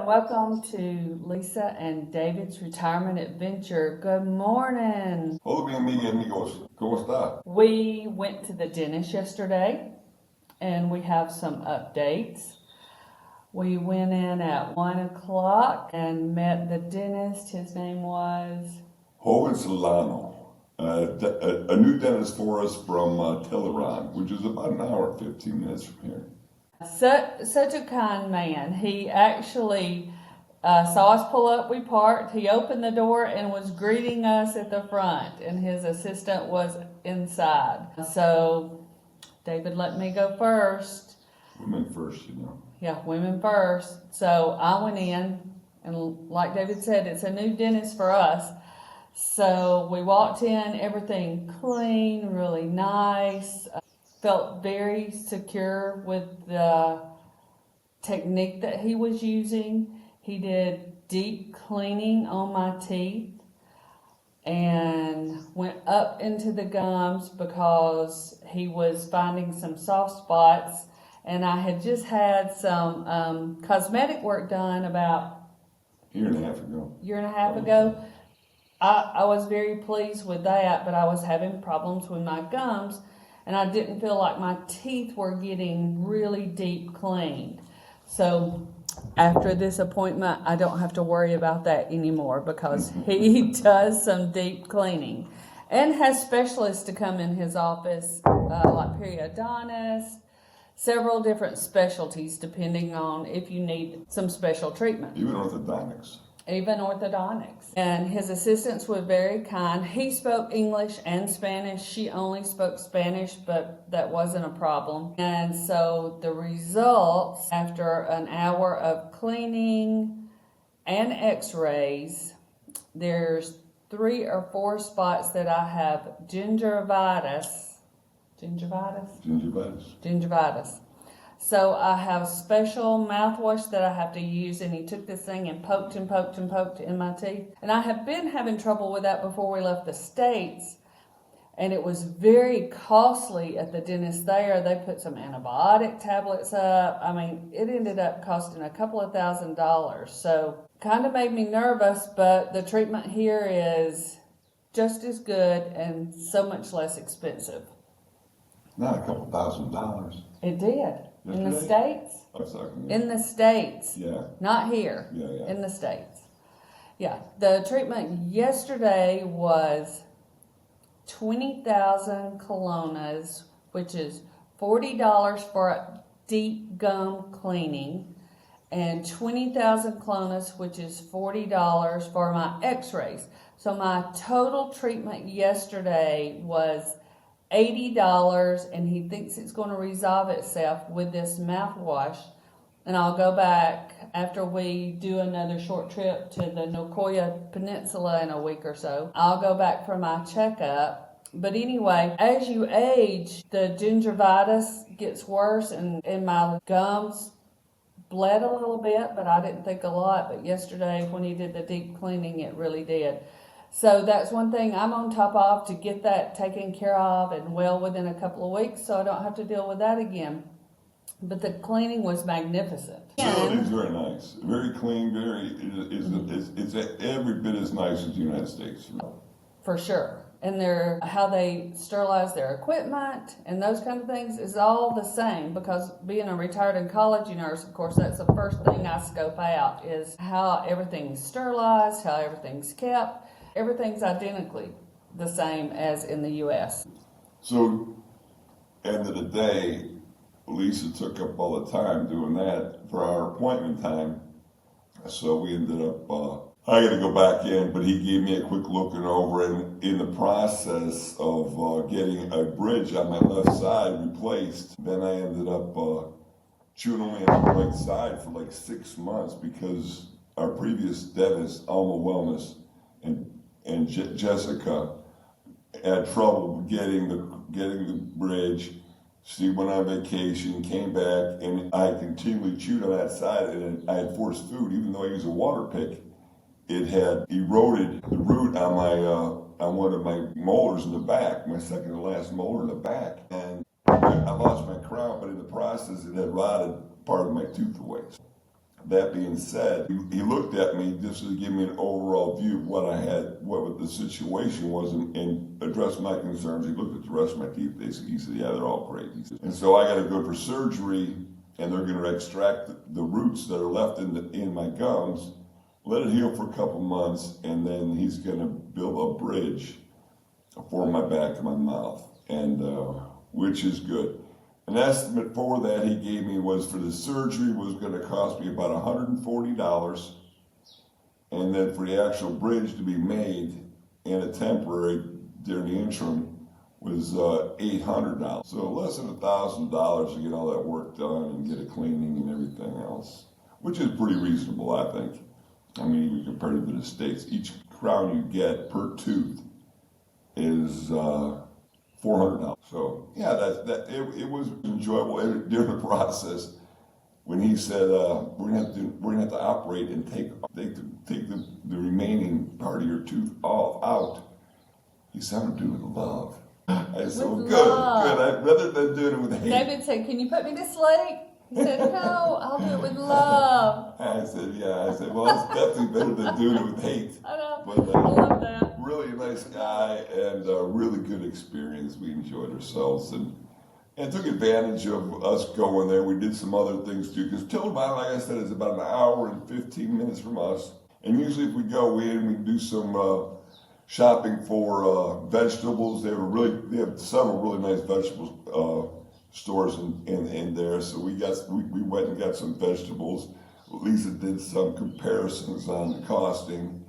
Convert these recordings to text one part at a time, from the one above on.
and welcome to Lisa and David's Retirement Adventure. Good morning. Hola, bien, amigos. ¿Cómo está? We went to the dentist yesterday and we have some updates. We went in at 1 o'clock and met the dentist. His name was Joven Solano, a new dentist for us from Teleron, which is about an hour and 15 minutes from here. such a kind man. He actually saw us pull up. We parked. He opened the door and was greeting us at the front, and his assistant was inside. So David let me go first. Women first, you know. Yeah, women first. So I went in, and like David said, it's a new dentist for us. So we walked in, everything clean, really nice. Felt very secure with the technique that he was using. He did deep cleaning on my teeth and went up into the gums because he was finding some soft spots. And I had just had some cosmetic work done about a year and a half ago. I was very pleased with that, but I was having problems with my gums, and I didn't feel like my teeth were getting really deep cleaned. So after this appointment, I don't have to worry about that anymore because he does some deep cleaning and has specialists to come in his office, like periodontists, several different specialties depending on if you need some special treatment. Even orthodontics. And his assistants were very kind. He spoke English and Spanish. She only spoke Spanish, but that wasn't a problem. And so the results, after an hour of cleaning and x-rays, there's 3 or 4 spots that I have gingivitis. So I have special mouthwash that I have to use, and he took this thing and poked and poked and poked in my teeth. And I have been having trouble with that before we left the States, and it was very costly at the dentist there. They put some antibiotic tablets up. I mean, it ended up costing a couple of $1,000s. So kind of made me nervous, but the treatment here is just as good and so much less expensive. Not a couple $1,000s. It did. In the States? In the States. Yeah. Not here. Yeah. In the States. Yeah. The treatment yesterday was 20,000 colonas, which is $40 for a deep gum cleaning, and 20,000 colonas, which is $40 for my x-rays. So my total treatment yesterday was $80, and he thinks it's going to resolve itself with this mouthwash. And I'll go back after we do another short trip to the Nicoya Peninsula in a week or so. I'll go back for my checkup. But anyway, as you age, the gingivitis gets worse, and my gums bled a little bit, but I didn't think a lot. But yesterday when he did the deep cleaning, it really did. So that's one thing I'm on top of, to get that taken care of and well within a couple of weeks, so I don't have to deal with that again. But the cleaning was magnificent. So it is very nice. Very clean, it's every bit as nice as the United States. For sure. And how they sterilize their equipment and those kind of things is all the same, because being a retired oncology nurse, of course, that's the first thing I scope out, is how everything's sterilized, how everything's kept. Everything's identically the same as in the U.S. So, end of the day, Lisa took up all the time doing that for our appointment time. So we ended up, I got to go back in, but he gave me a quick looking over, and in the process of getting a bridge on my left side replaced, then I ended up chewing only on the right side for like 6 months, because our previous dentist, Alma Wellness, and Jessica had trouble getting the bridge. She went on vacation, came back, and I continually chewed on that side, and I had forced food. Even though I used a water pick, it had eroded the root on one of my molars in the back, my second to last molar in the back. And I lost my crown, but in the process, it had rotted part of my tooth away. That being said, he looked at me just to give me an overall view of what I had, what the situation was, and addressed my concerns. He looked at the rest of my teeth. He said, "Yeah, they're all great." He said, and so I got to go for surgery, and they're going to extract the roots that are left in my gums, let it heal for a couple months, and then he's going to build a bridge for my back and my mouth, and which is good. An estimate for that he gave me was for the surgery was going to cost me about $140, and then for the actual bridge to be made and a temporary during the interim was $800. So less than $1,000 to get all that work done and get a cleaning and everything else, which is pretty reasonable, I think. I mean, even compared to the States, each crown you get per tooth is $400. So yeah, it was enjoyable during the process when he said we're gonna have to operate and take the remaining part of your tooth all out. He said, "I'm gonna do it with love." I said, "Well, good. Rather than doing it with hate." David said, "Can you put me to sleep?" He said, "No, I'll do it with love." I said, "Yeah." I said, "Well, it's definitely better than doing it with hate." I know. But, I love that. Really nice guy and a really good experience. We enjoyed ourselves and took advantage of us going there. We did some other things too, because Tillamook, like I said, is about an hour and 15 minutes from us. And usually if we go in, we do some shopping for vegetables. They have several really nice vegetables stores in there. So we went and got some vegetables. Lisa did some comparisons on the costing,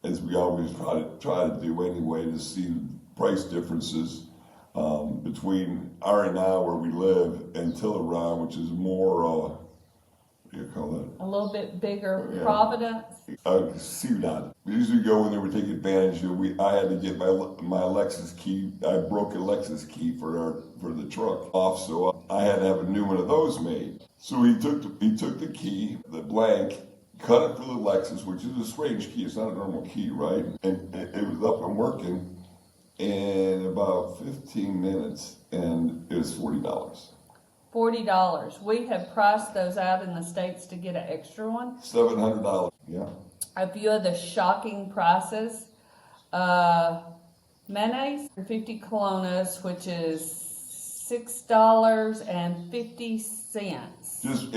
as we always try to do anyway, to see the price differences between R&R where we live and Tillamook, which is more, what do you call that? A little bit bigger Yeah. Providence. CDOT. We usually go in there, we take advantage of. I had to get my Lexus key. I broke a Lexus key for the truck off, so I had to have a new one of those made. So he took the key, the blank, cut it for the Lexus, which is a strange key. It's not a normal key, right? And it was up and working in about 15 minutes, and it was $40. $40. We have priced those out in the States to get an extra one. $700. Yeah. A few of the shocking prices. Mayonnaise, 50 colones, which is $6.50. Just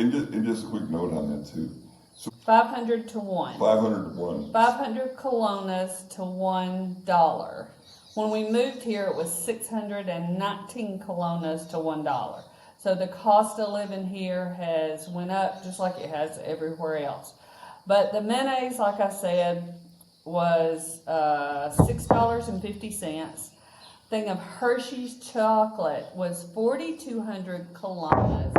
a quick note on that too. So 500 to 1. 500 to 1. 500 colones to $1. When we moved here, it was 619 colones to $1. So the cost of living here has went up just like it has everywhere else. But the mayonnaise, like I said, was $6.50. Thing of Hershey's chocolate was 4,200 colones,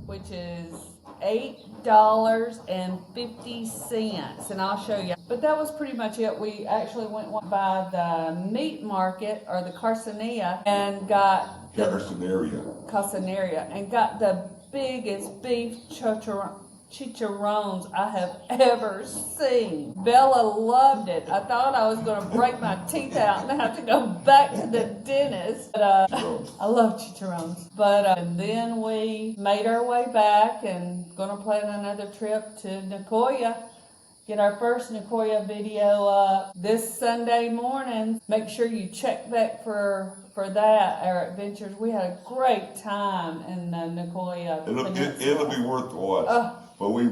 which is $8.50, and I'll show you. But that was pretty much it. We actually went by the meat market, or the Carceneria, and got Costaneria, and got the biggest beef chicharrones I have ever seen. Bella loved it. I thought I was going to break my teeth out and have to go back to the dentist. But, I love chicharrones. But and then we made our way back and going to plan another trip to Nicoya. Get our first Nicoya video up this Sunday morning. Make sure you check back for that, our adventures. We had a great time in the Nicoya Peninsula. It'll be worth the watch. But we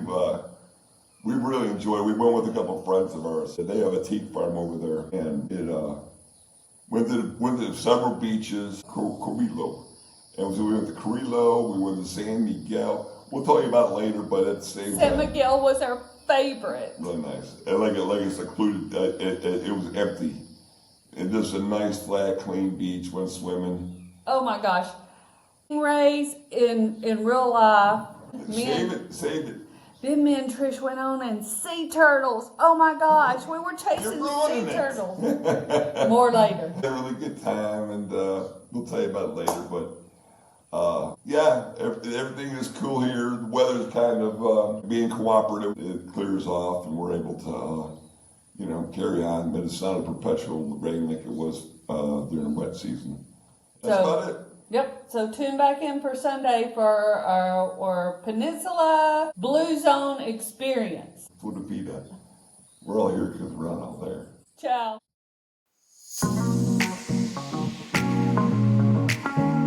really enjoyed it. We went with a couple of friends of ours. They have a teak farm over there, and it went to several beaches, Carrillo. And so we went to Carrillo, we went to San Miguel. We'll tell you about it later, but at the same time, San Miguel was our favorite. Really nice. And like a secluded, it was empty. And just a nice, flat, clean beach, went swimming. Oh my gosh. Rays in real life. Save it. Then me and Trish went on and sea turtles. Oh my gosh, we were chasing sea turtles. More later. Had a really good time, and we'll tell you about it later. But yeah, everything is cool here. The weather's kind of being cooperative. It clears off, and we're able to carry on. But it's not a perpetual rain like it was during wet season. That's about it. Yep. So tune back in for Sunday for our Peninsula Blue Zone experience. Put a feet up. We're all here because we're not all there. Ciao.